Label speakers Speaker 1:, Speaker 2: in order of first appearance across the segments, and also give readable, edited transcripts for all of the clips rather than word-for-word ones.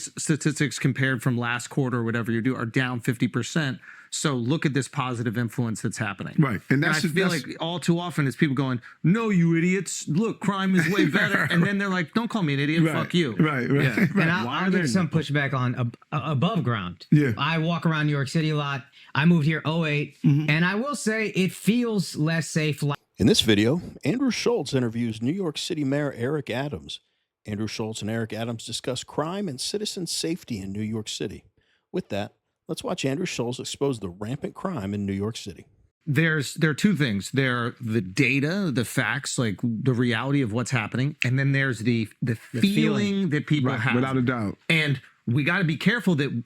Speaker 1: statistics compared from last quarter or whatever you do are down 50%. So look at this positive influence that's happening.
Speaker 2: Right. And I
Speaker 1: feel like all too often it's people going, no, you idiots. Look, crime is way better. And then they're like, don't call me an idiot.
Speaker 2: Right.
Speaker 1: Fuck you.
Speaker 2: Right. Right.
Speaker 1: Yeah.
Speaker 2: Right.
Speaker 3: And I'll give some pushback on above ground.
Speaker 2: Yeah.
Speaker 3: I walk around New York City a lot. I moved here 08. And I will say it feels less safe.
Speaker 4: In this video, Andrew Schulz interviews New York City Mayor Eric Adams. Andrew Schulz and Eric Adams discuss crime and citizen safety in New York City. With that, let's watch Andrew Schulz expose the rampant crime in New York City.
Speaker 1: There are two things. There are the data, the facts, like the reality of what's happening, and then there's the feeling that people have.
Speaker 2: Without a doubt.
Speaker 1: And we got to be careful that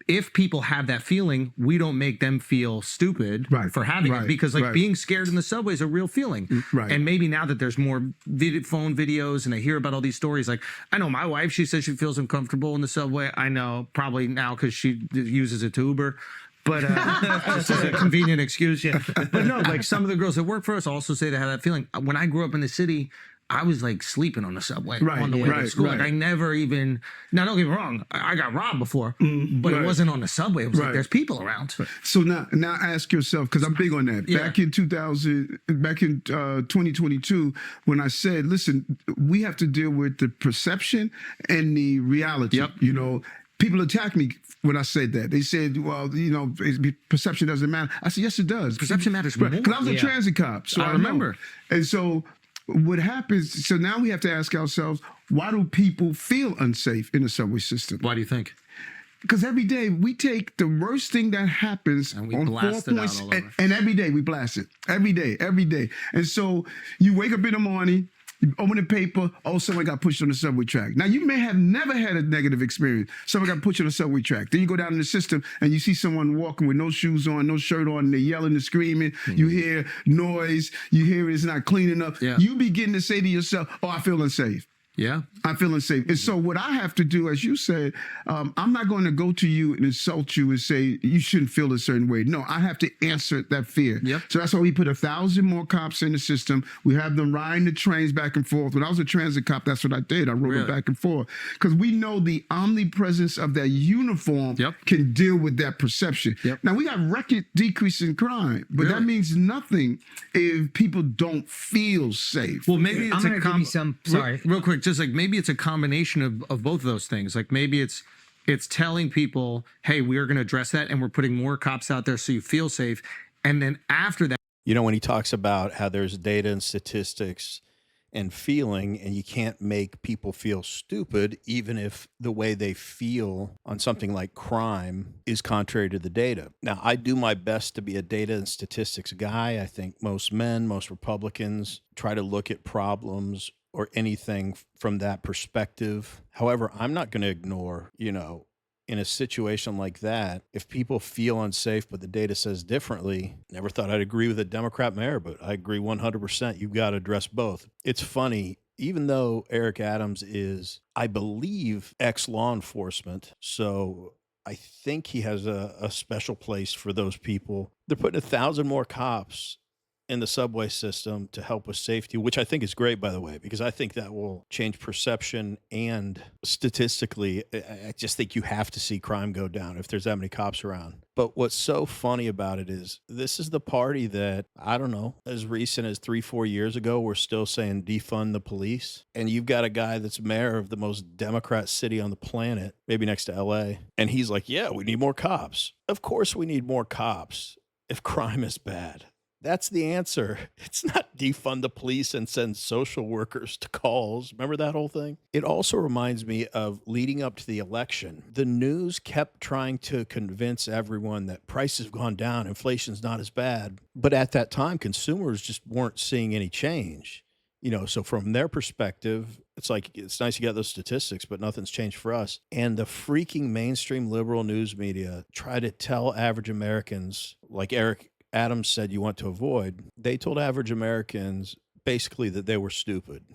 Speaker 1: if people have that feeling, we don't make them feel stupid for having it, because being scared in the subway is a real feeling. And maybe now that there's more phone videos and I hear about all these stories, like I know my wife, she says she feels uncomfortable in the subway. I know probably now because she uses it to Uber. But it's just a convenient excuse. Yeah. But no, like some of the girls that work for us also say they have that feeling. When I grew up in the city, I was like sleeping on the subway on the way to school. Like I never even, now don't get me wrong, I got robbed before, but it wasn't on the subway. It was like there's people around.
Speaker 2: So now ask yourself, because I'm big on that. Back in 2022, when I said, listen, we have to deal with the perception and the reality. You know, people attack me when I said that. They said, well, you know, perception doesn't matter. I said, yes, it does.
Speaker 1: Perception matters more.
Speaker 2: Because I was a transit cop, so I remember. And so what happens, so now we have to ask ourselves, why do people feel unsafe in the subway system?
Speaker 1: Why do you think?
Speaker 2: Because every day we take the worst thing that happens
Speaker 1: and we
Speaker 2: on
Speaker 1: blast
Speaker 2: 4
Speaker 1: it
Speaker 2: points,
Speaker 1: out all over.
Speaker 2: And every day we blast it. Every day. And so you wake up in the morning, you open the paper, oh, someone got pushed on the subway track. Now, you may have never had a negative experience. Someone got pushed on the subway track. Then you go down in the system and you see someone walking with no shoes on, no shirt on, and they're yelling and screaming. You hear noise. You hear it's not clean enough. You begin to say to yourself, oh, I feel unsafe. I'm feeling safe. And so what I have to do, as you said, I'm not going to go to you and insult you and say you shouldn't feel a certain way. No, I have to answer that fear. So that's why we put 1,000 more cops in the system. We have them riding the trains back and forth. When I was a transit cop, that's what I did. I rode it back and forth. Because we know the omnipresence of that uniform can deal with that perception. Now, we got record decrease in crime, but that means nothing if people don't feel safe.
Speaker 1: Well, maybe it's
Speaker 3: I'm gonna give you some,
Speaker 1: real quick, just like maybe it's a combination of both of those things. Like maybe it's telling people, hey, we are going to address that and we're putting more cops out there so you feel safe. And then after that,
Speaker 4: you know, when he talks about how there's data and statistics and feeling, and you can't make people feel stupid, even if the way they feel on something like crime is contrary to the data. Now, I do my best to be a data and statistics guy. I think most men, most Republicans try to look at problems or anything from that perspective. However, I'm not going to ignore, you know, in a situation like that, if people feel unsafe, but the data says differently, never thought I'd agree with a Democrat mayor, but I agree 100%. You've got to address both. It's funny, even though Eric Adams is, I believe, ex-law enforcement, so I think he has a special place for those people. They're putting 1,000 more cops in the subway system to help with safety, which I think is great, by the way, because I think that will change perception, and statistically, I just think you have to see crime go down if there's that many cops around. But what's so funny about it is this is the party that, I don't know, as recent as 3-4 years ago, we're still saying defund the police. And you've got a guy that's mayor of the most Democrat city on the planet, maybe next to LA. And he's like, yeah, we need more cops. Of course we need more cops if crime is bad. That's the answer. It's not defund the police and send social workers to calls. Remember that whole thing? It also reminds me of leading up to the election. The news kept trying to convince everyone that prices have gone down, inflation's not as bad. But at that time, consumers just weren't seeing any change. You know, so from their perspective, it's like, it's nice to get those statistics, but nothing's changed for us. And the freaking mainstream liberal news media try to tell average Americans, like Eric Adams said you want to avoid, they told average Americans basically that they were stupid.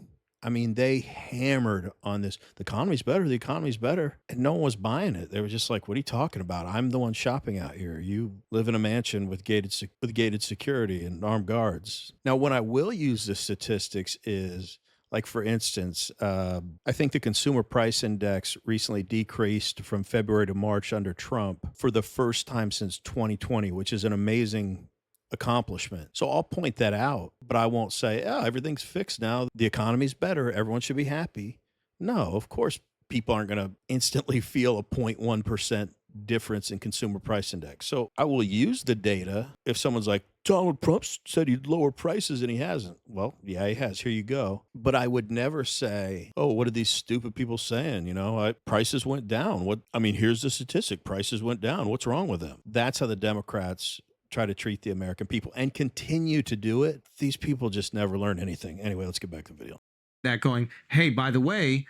Speaker 4: I mean, they hammered on this. The economy's better. The economy's better. And no one was buying it. They were just like, what are you talking about? I'm the one shopping out here. You live in a mansion with gated security and armed guards. Now, when I will use the statistics is Like, for instance, I think the consumer price index recently decreased from February to March under Trump for the first time since 2020, which is an amazing accomplishment. So I'll point that out, but I won't say, oh, everything's fixed now. The economy's better. Everyone should be happy. No, of course, people aren't going to instantly feel a 0.1% difference in consumer price index. So I will use the data if someone's like, Donald Trump said he'd lower prices and he hasn't. Well, yeah, he has. Here you go. But I would never say, oh, what are these stupid people saying? You know, prices went down. Here's the statistic. Prices went down. What's wrong with them? That's how the Democrats try to treat the American people and continue to do it. These people just never learn anything. Anyway, let's get back to the video.
Speaker 1: That going, hey, by the way,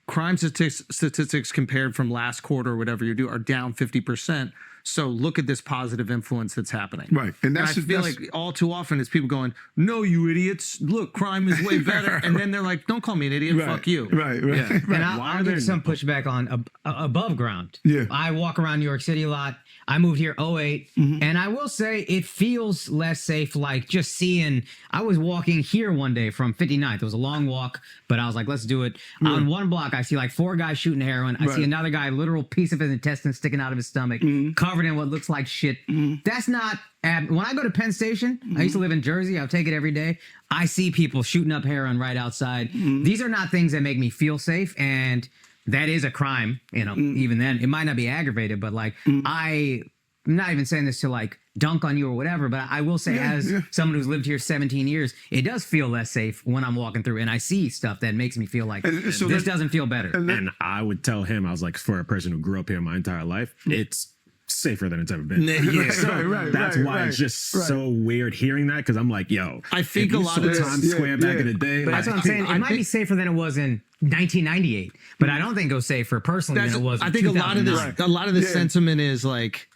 Speaker 1: crime statistics compared from last quarter or whatever you do are down 50%. So look at this positive influence that's happening.
Speaker 2: Right. And
Speaker 1: I feel like all too often it's people going, no, you idiots. Look, crime is way better. And then they're like, don't call me an idiot.
Speaker 2: Right.
Speaker 1: Fuck you.
Speaker 2: Right.
Speaker 1: Yeah.
Speaker 3: And I'll give some pushback on above ground.
Speaker 2: Yeah.
Speaker 3: I walk around New York City a lot. I moved here 08. And I will say it feels less safe. Like just seeing, I was walking here one day from 59th. It was a long walk, but I was like, let's do it. On one block, I see like 4 guys shooting heroin. I see another guy, literal piece of his intestine sticking out of his stomach, covered in what looks like shit. That's not, when I go to Penn Station, I used to live in Jersey. I'll take it every day. I see people shooting up heroin right outside. These are not things that make me feel safe. And that is a crime, you know, even then. It might not be aggravated, but like, I'm not even saying this to like dunk on you or whatever, but I will say as someone who's lived here 17 years, it does feel less safe when I'm walking through and I see stuff that makes me feel like
Speaker 2: so
Speaker 3: this doesn't feel better.
Speaker 5: And I would tell him, I was like, for a person who grew up here my entire life, it's safer than it's ever been. That's why it's just so weird hearing that, because I'm like, yo,
Speaker 1: I think a lot of
Speaker 5: Times Square back in the day.
Speaker 3: But that's what I'm saying. It might be safer than it was in 1998, but I don't think it was safer personally than it was in 2009.
Speaker 1: A lot of this sentiment is like,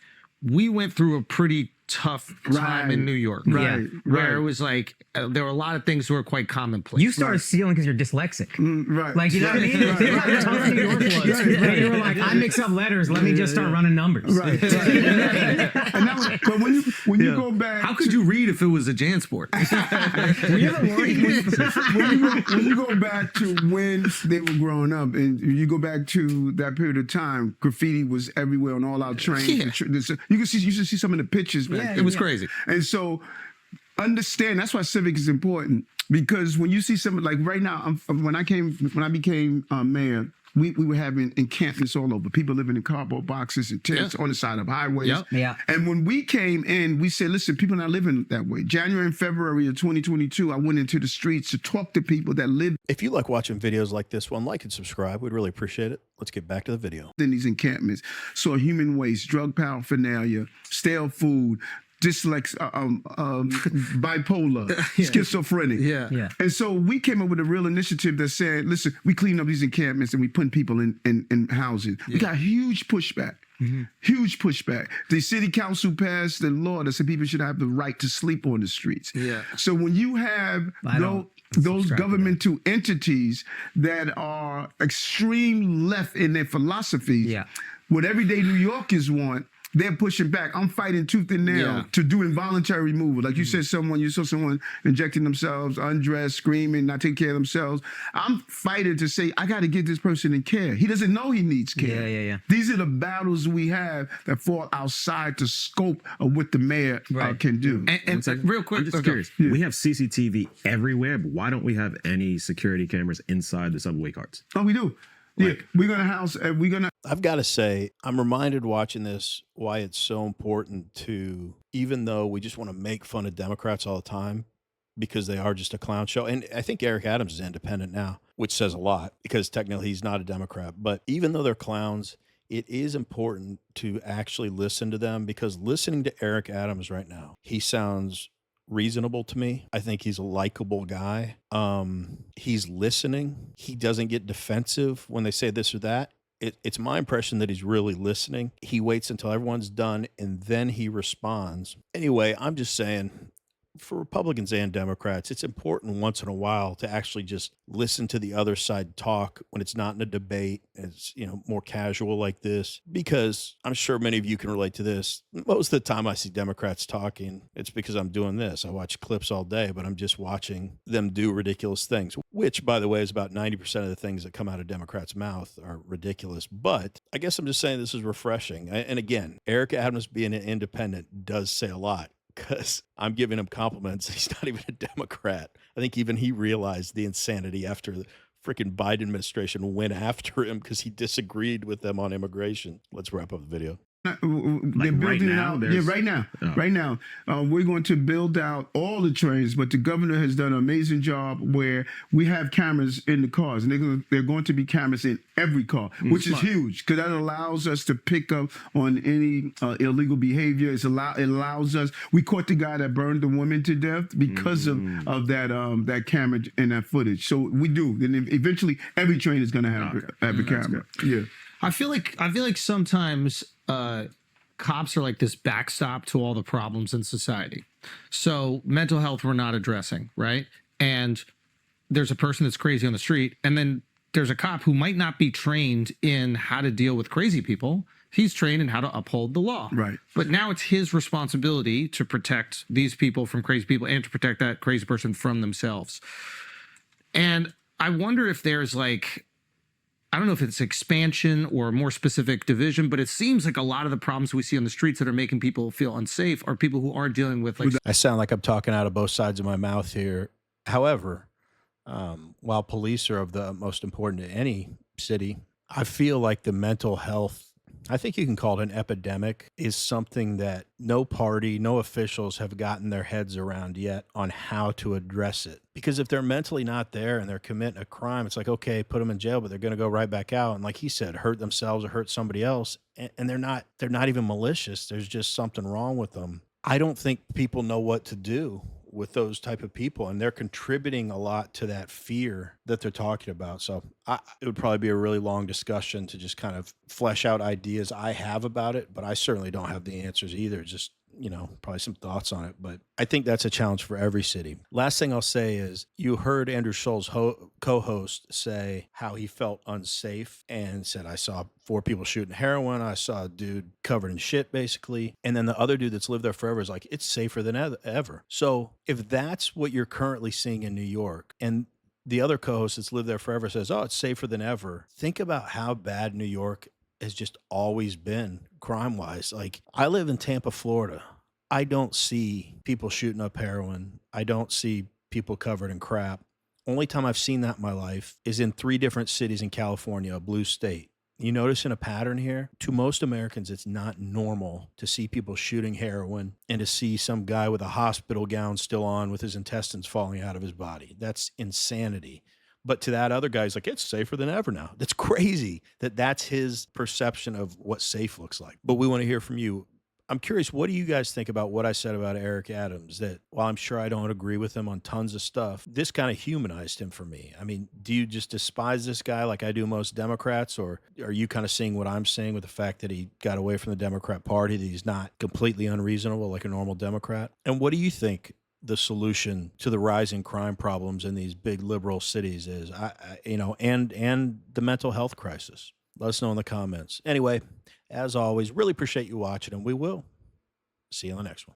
Speaker 1: we went through a pretty tough time in New York, where it was like there were a lot of things that were quite commonplace.
Speaker 3: You started stealing because you're dyslexic,
Speaker 2: right?
Speaker 3: Like, you know what I mean? Think how tough New York was. And you were like, I mix up letters. Let me just start running numbers.
Speaker 2: Right. And that was, but when you go back,
Speaker 1: how could you read if it was a JanSport?
Speaker 2: when you go back to when they were growing up, and you go back to that period of time, graffiti was everywhere on all our trains. You should see some of the pictures.
Speaker 1: It was crazy.
Speaker 2: And so understand, that's why civic is important, because when you see something like right now, when I became mayor, we were having encampments all over, people living in cardboard boxes and tents on the side of highways. And when we came in, we said, listen, people are not living that way. January and February of 2022, I went into the streets to talk to people that live.
Speaker 4: If you like watching videos like this one, like and subscribe. We'd really appreciate it. Let's get back to the video.
Speaker 2: In these encampments, saw human waste, drug paraphernalia, stale food, bipolar, schizophrenic. And so we came up with a real initiative that said, listen, we clean up these encampments and we put people in housing. We got huge pushback. Huge pushback. The city council passed the law that said people should have the right to sleep on the streets. So when you have those governmental entities that are extreme left in their philosophies, what everyday New Yorkers want, they're pushing back. I'm fighting tooth and nail to do involuntary removal. Like you said, you saw someone injecting themselves, undressed, screaming, not taking care of themselves. I'm fighting to say, I got to get this person in care. He doesn't know he needs care. These are the battles we have that fall outside the scope of what the mayor can do.
Speaker 1: And real quick,
Speaker 5: I'm just curious. We have CCTV everywhere, but why don't we have any security cameras inside the subway carts?
Speaker 2: Oh, we do. We're gonna
Speaker 4: I've got to say, I'm reminded watching this why it's so important to, even though we just want to make fun of Democrats all the time because they are just a clown show. And I think Eric Adams is independent now, which says a lot because technically he's not a Democrat. But even though they're clowns, it is important to actually listen to them, because listening to Eric Adams right now, he sounds reasonable to me. I think he's a likable guy. He's listening. He doesn't get defensive when they say this or that. It's my impression that he's really listening. He waits until everyone's done and then he responds. Anyway, I'm just saying, for Republicans and Democrats, it's important once in a while to actually just listen to the other side talk when it's not in a debate. It's, more casual like this, because I'm sure many of you can relate to this. Most of the time I see Democrats talking, it's because I'm doing this. I watch clips all day, but I'm just watching them do ridiculous things, which, by the way, is about 90% of the things that come out of Democrats' mouth are ridiculous. But I guess I'm just saying this is refreshing. And again, Eric Adams being an independent does say a lot, because I'm giving him compliments. He's not even a Democrat. I think even he realized the insanity after the freaking Biden administration went after him because he disagreed with them on immigration. Let's wrap up the video.
Speaker 2: They're building it out. Yeah, right now. Oh. Right now. We're going to build out all the trains, but the governor has done an amazing job where we have cameras in the cars, and they're going to be cameras in every car, which is huge, because that allows us to pick up on any illegal behavior. It allows us. We caught the guy that burned the woman to death because of that camera and that footage. So we do. Then eventually, every train is going to have a camera. Yeah.
Speaker 1: I feel like sometimes cops are like this backstop to all the problems in society. So mental health we're not addressing, right? And there's a person that's crazy on the street, and then there's a cop who might not be trained in how to deal with crazy people. He's trained in how to uphold the law.
Speaker 2: Right.
Speaker 1: But now it's his responsibility to protect these people from crazy people and to protect that crazy person from themselves. And I wonder if there's I don't know if it's expansion or more specific division, but it seems like a lot of the problems we see on the streets that are making people feel unsafe are people who aren't dealing with
Speaker 4: I sound like I'm talking out of both sides of my mouth here. However, while police are of the most important to any city, I feel like the mental health, I think you can call it an epidemic, is something that no party, no officials have gotten their heads around yet on how to address it. Because if they're mentally not there and they're committing a crime, it's like, okay, put them in jail, but they're going to go right back out. And like he said, hurt themselves or hurt somebody else. And they're not even malicious. There's just something wrong with them. I don't think people know what to do with those type of people, and they're contributing a lot to that fear that they're talking about. So it would probably be a really long discussion to just kind of flesh out ideas I have about it, but I certainly don't have the answers either. Just, probably some thoughts on it, but I think that's a challenge for every city. Last thing I'll say is, you heard Andrew Schulz, co-host, say how he felt unsafe and said, I saw 4 people shooting heroin. I saw a dude covered in shit, basically. And then the other dude that's lived there forever is like, it's safer than ever. So if that's what you're currently seeing in New York, and the other co-host that's lived there forever says, oh, it's safer than ever, think about how bad New York has just always been crime-wise. Like, I live in Tampa, Florida. I don't see people shooting up heroin. I don't see people covered in crap. Only time I've seen that in my life is in 3 different cities in California, a blue state. You noticing a pattern here? To most Americans, it's not normal to see people shooting heroin and to see some guy with a hospital gown still on with his intestines falling out of his body. That's insanity. But to that other guy, he's like, it's safer than ever now. That's crazy that that's his perception of what safe looks like. But we want to hear from you. I'm curious, what do you guys think about what I said about Eric Adams? That while I'm sure I don't agree with him on tons of stuff, this kind of humanized him for me. I mean, do you just despise this guy like I do most Democrats? Or are you kind of seeing what I'm saying with the fact that he got away from the Democrat Party, that he's not completely unreasonable like a normal Democrat? And what do you think the solution to the rising crime problems in these big liberal cities is, and the mental health crisis? Let us know in the comments. Anyway, as always, really appreciate you watching, and we will see you on the next one.